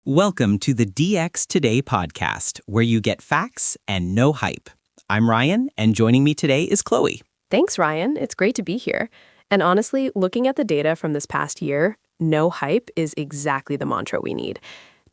Welcome to the DX Today podcast, where you get facts and no hype. I'm Ryan, and joining me today is Chloe. Thanks, Ryan. It's great to be here. And honestly, looking at the data from this past year, no hype is exactly the mantra we need.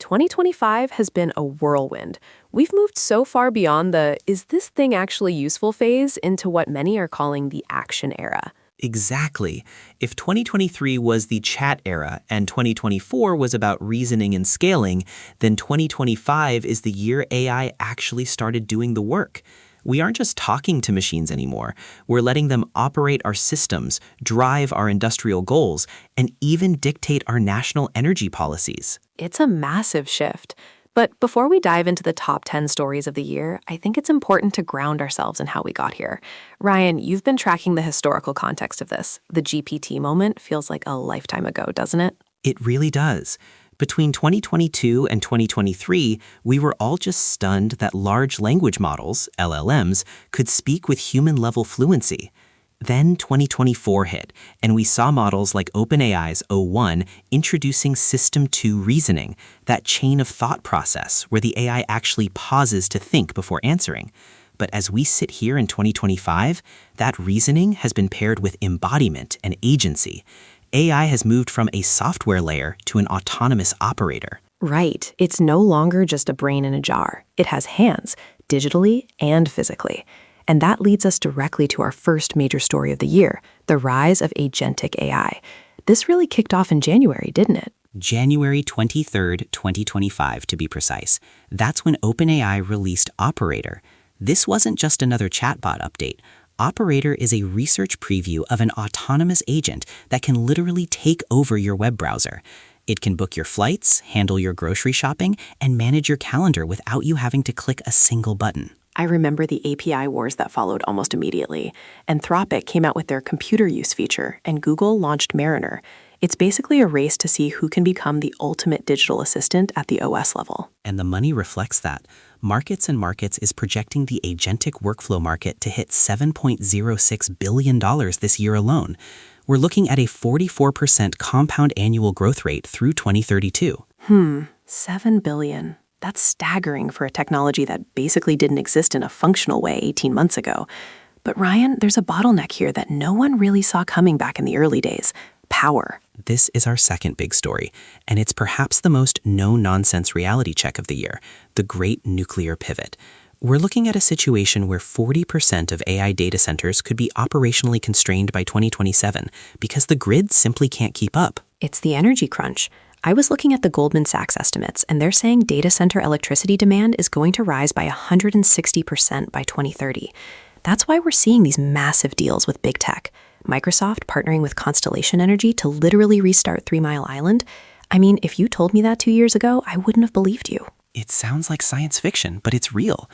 2025 has been a whirlwind. We've moved so far beyond the "is this thing actually useful" phase into what many are calling the action era. Exactly. If 2023 was the chat era and 2024 was about reasoning and scaling, then 2025 is the year AI actually started doing the work. We aren't just talking to machines anymore. We're letting them operate our systems, drive our industrial goals, and even dictate our national energy policies. It's a massive shift. But before we dive into the top 10 stories of the year, I think it's important to ground ourselves in how we got here. Ryan, you've been tracking the historical context of this. The GPT moment feels like a lifetime ago, doesn't it? It really does. Between 2022 and 2023, we were all just stunned that large language models, LLMs, could speak with human-level fluency. Then 2024 hit, and we saw models like OpenAI's o1 introducing System 2 reasoning, that chain of thought process where the AI actually pauses to think before answering. But as we sit here in 2025, that reasoning has been paired with embodiment and agency. AI has moved from a software layer to an autonomous operator. Right. It's no longer just a brain in a jar. It has hands, digitally and physically. And that leads us directly to our first major story of the year, the rise of agentic AI. This really kicked off in January, didn't it? January 23rd, 2025, to be precise. That's when OpenAI released Operator. This wasn't just another chatbot update. Operator is a research preview of an autonomous agent that can literally take over your web browser. It can book your flights, handle your grocery shopping, and manage your calendar without you having to click a single button. I remember the API wars that followed almost immediately. Anthropic came out with their computer use feature, and Google launched Mariner. It's basically a race to see who can become the ultimate digital assistant at the OS level. And the money reflects that. Markets and Markets is projecting the agentic workflow market to hit $7.06 billion this year alone. We're looking at a 44% compound annual growth rate through 2032. $7 billion. That's staggering for a technology that basically didn't exist in a functional way 18 months ago. But Ryan, there's a bottleneck here that no one really saw coming back in the early days: power. This is our second big story, and it's perhaps the most no-nonsense reality check of the year, the Great Nuclear Pivot. We're looking at a situation where 40% of AI data centers could be operationally constrained by 2027 because the grid simply can't keep up. It's the energy crunch. I was looking at the Goldman Sachs estimates, and they're saying data center electricity demand is going to rise by 160% by 2030. That's why we're seeing these massive deals with big tech. Microsoft partnering with Constellation Energy to literally restart 3 Mile Island. I mean, if you told me that 2 years ago, I wouldn't have believed you. It sounds like science fiction, but it's real.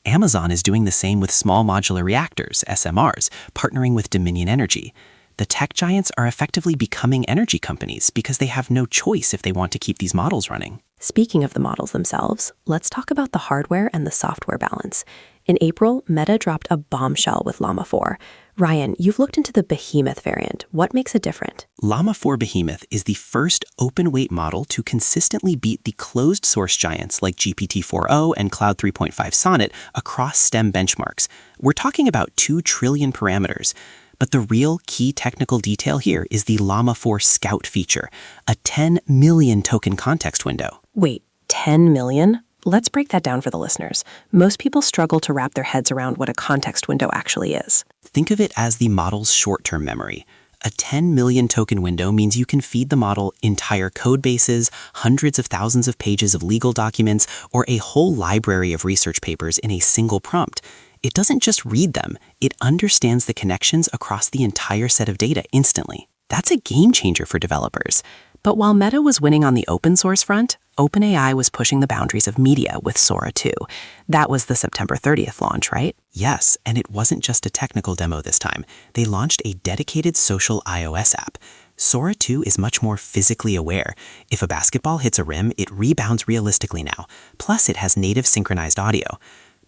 Amazon is doing the same with small modular reactors, SMRs, partnering with Dominion Energy. The tech giants are effectively becoming energy companies because they have no choice if they want to keep these models running. Speaking of the models themselves, let's talk about the hardware and the software balance. In April, Meta dropped a bombshell with Llama 4. Ryan, you've looked into the Behemoth variant. What makes it different? Llama 4 Behemoth is the first open-weight model to consistently beat the closed-source giants like GPT-4o and Cloud 3.5 Sonnet across STEM benchmarks. We're talking about 2 trillion parameters. But the real key technical detail here is the Llama 4 Scout feature, a 10 million token context window. Wait, 10 million? Let's break that down for the listeners. Most people struggle to wrap their heads around what a context window actually is. Think of it as the model's short-term memory. A 10 million token window means you can feed the model entire code bases, hundreds of thousands of pages of legal documents, or a whole library of research papers in a single prompt. It doesn't just read them, it understands the connections across the entire set of data instantly. That's a game changer for developers. But while Meta was winning on the open source front, OpenAI was pushing the boundaries of media with Sora 2. That was the September 30th launch, right? Yes, and it wasn't just a technical demo this time. They launched a dedicated social iOS app. Sora 2 is much more physically aware. If a basketball hits a rim, it rebounds realistically now. Plus, it has native synchronized audio.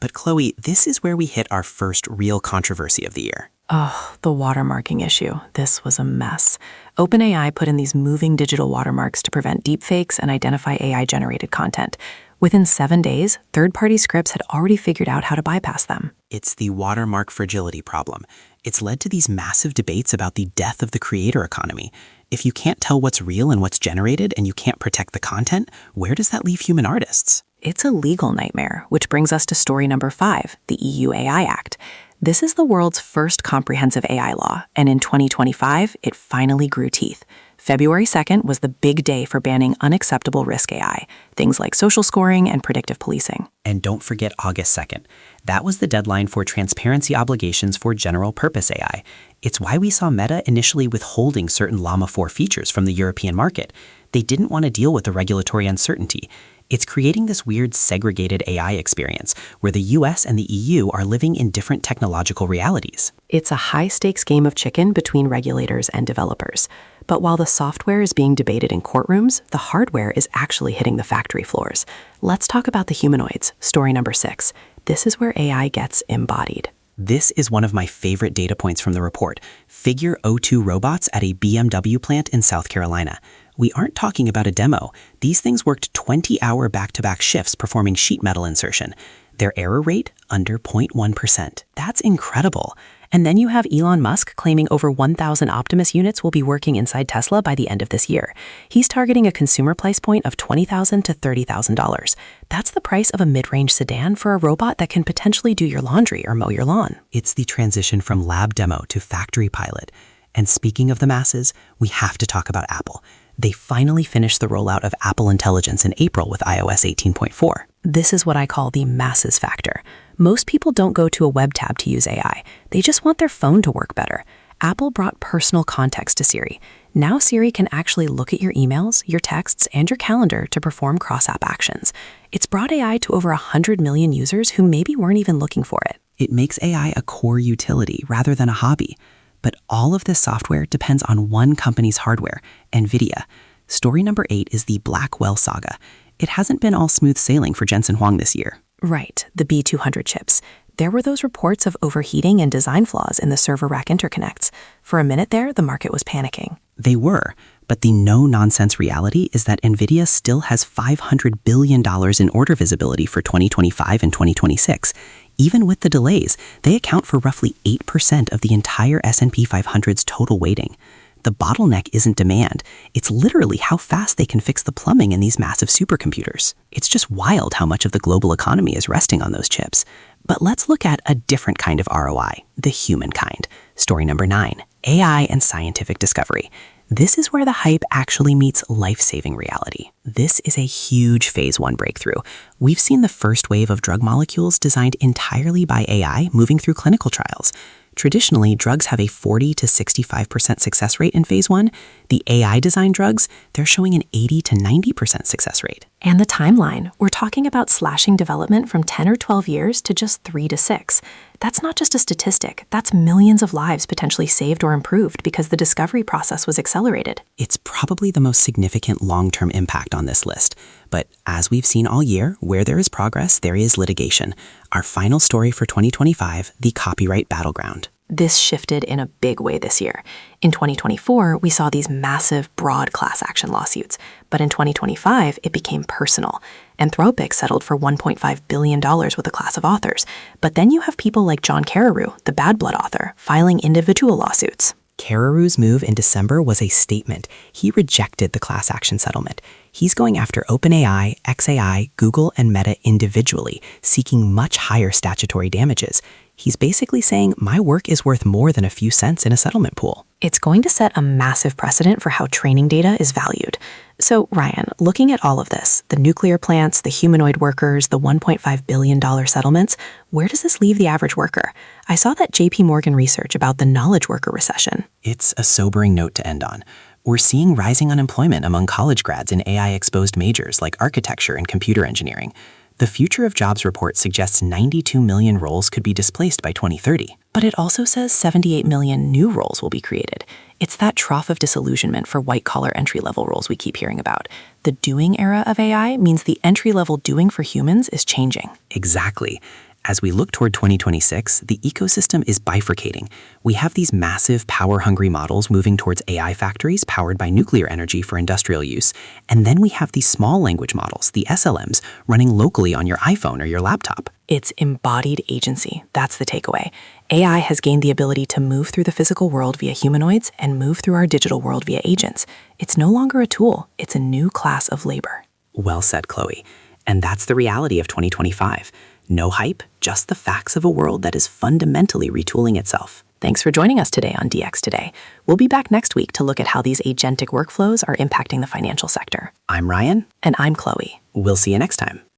But Chloe, this is where we hit our first real controversy of the year. Oh, the watermarking issue. This was a mess. OpenAI put in these moving digital watermarks to prevent deepfakes and identify AI-generated content. Within 7 days, third-party scripts had already figured out how to bypass them. It's the watermark fragility problem. It's led to these massive debates about the death of the creator economy. If you can't tell what's real and what's generated and you can't protect the content, where does that leave human artists? It's a legal nightmare, which brings us to story number 5, the EU AI Act. This is the world's first comprehensive AI law, and in 2025, it finally grew teeth. February 2nd was the big day for banning unacceptable risk AI, things like social scoring and predictive policing. And don't forget August 2nd. That was the deadline for transparency obligations for general purpose AI. It's why we saw Meta initially withholding certain Llama 4 features from the European market. They didn't want to deal with the regulatory uncertainty. It's creating this weird segregated AI experience where the US and the EU are living in different technological realities. It's a high-stakes game of chicken between regulators and developers. But while the software is being debated in courtrooms, the hardware is actually hitting the factory floors. Let's talk about the humanoids, story number 6. This is where AI gets embodied. This is one of my favorite data points from the report: Figure O2 robots at a BMW plant in South Carolina. We aren't talking about a demo. These things worked 20-hour back-to-back shifts performing sheet metal insertion. Their error rate, under 0.1%. That's incredible. And then you have Elon Musk claiming over 1,000 Optimus units will be working inside Tesla by the end of this year. He's targeting a consumer price point of $20,000 to $30,000. That's the price of a mid-range sedan for a robot that can potentially do your laundry or mow your lawn. It's the transition from lab demo to factory pilot. And speaking of the masses, we have to talk about Apple. They finally finished the rollout of Apple Intelligence in April with iOS 18.4. This is what I call the masses factor. Most people don't go to a web tab to use AI. They just want their phone to work better. Apple brought personal context to Siri. Now Siri can actually look at your emails, your texts, and your calendar to perform cross-app actions. It's brought AI to over 100 million users who maybe weren't even looking for it. It makes AI a core utility rather than a hobby. But all of this software depends on one company's hardware, NVIDIA. Story number 8 is the Blackwell saga. It hasn't been all smooth sailing for Jensen Huang this year. Right, the B200 chips. There were those reports of overheating and design flaws in the server rack interconnects. For a minute there, the market was panicking. They were, but the no-nonsense reality is that NVIDIA still has $500 billion in order visibility for 2025 and 2026. Even with the delays, they account for roughly 8% of the entire S&P 500's total weighting. The bottleneck isn't demand. It's literally how fast they can fix the plumbing in these massive supercomputers. It's just wild how much of the global economy is resting on those chips. But let's look at a different kind of ROI, the human kind. Story number 9, AI and scientific discovery. This is where the hype actually meets life-saving reality. This is a huge phase 1 breakthrough. We've seen the first wave of drug molecules designed entirely by AI moving through clinical trials. Traditionally, drugs have a 40 to 65% success rate in phase 1. The AI-designed drugs, they're showing an 80 to 90% success rate. And the timeline, we're talking about slashing development from 10 or 12 years to just 3 to 6. That's not just a statistic, that's millions of lives potentially saved or improved because the discovery process was accelerated. It's probably the most significant long-term impact on this list. But as we've seen all year, where there is progress, there is litigation. Our final story for 2025, the copyright battleground. This shifted in a big way this year. In 2024, we saw these massive, broad class action lawsuits. But in 2025, it became personal. Anthropic settled for $1.5 billion with a class of authors. But then you have people like John Carreyrou, the Bad Blood author, filing individual lawsuits. Carreyrou's move in December was a statement. He rejected the class action settlement. He's going after OpenAI, xAI, Google, and Meta individually, seeking much higher statutory damages. He's basically saying, my work is worth more than a few cents in a settlement pool. It's going to set a massive precedent for how training data is valued. So, Ryan, looking at all of this, the nuclear plants, the humanoid workers, the $1.5 billion settlements, where does this leave the average worker? I saw that JP Morgan research about the knowledge worker recession. It's a sobering note to end on. We're seeing rising unemployment among college grads in AI-exposed majors like architecture and computer engineering. The Future of Jobs report suggests 92 million roles could be displaced by 2030. But it also says 78 million new roles will be created. It's that trough of disillusionment for white-collar entry-level roles we keep hearing about. The doing era of AI means the entry-level doing for humans is changing. Exactly. As we look toward 2026, the ecosystem is bifurcating. We have these massive, power-hungry models moving towards AI factories powered by nuclear energy for industrial use. And then we have these small language models, the SLMs, running locally on your iPhone or your laptop. It's embodied agency. That's the takeaway. AI has gained the ability to move through the physical world via humanoids and move through our digital world via agents. It's no longer a tool. It's a new class of labor. Well said, Chloe. And that's the reality of 2025. No hype, just the facts of a world that is fundamentally retooling itself. Thanks for joining us today on DX Today. We'll be back next week to look at how these agentic workflows are impacting the financial sector. I'm Ryan. And I'm Chloe. We'll see you next time.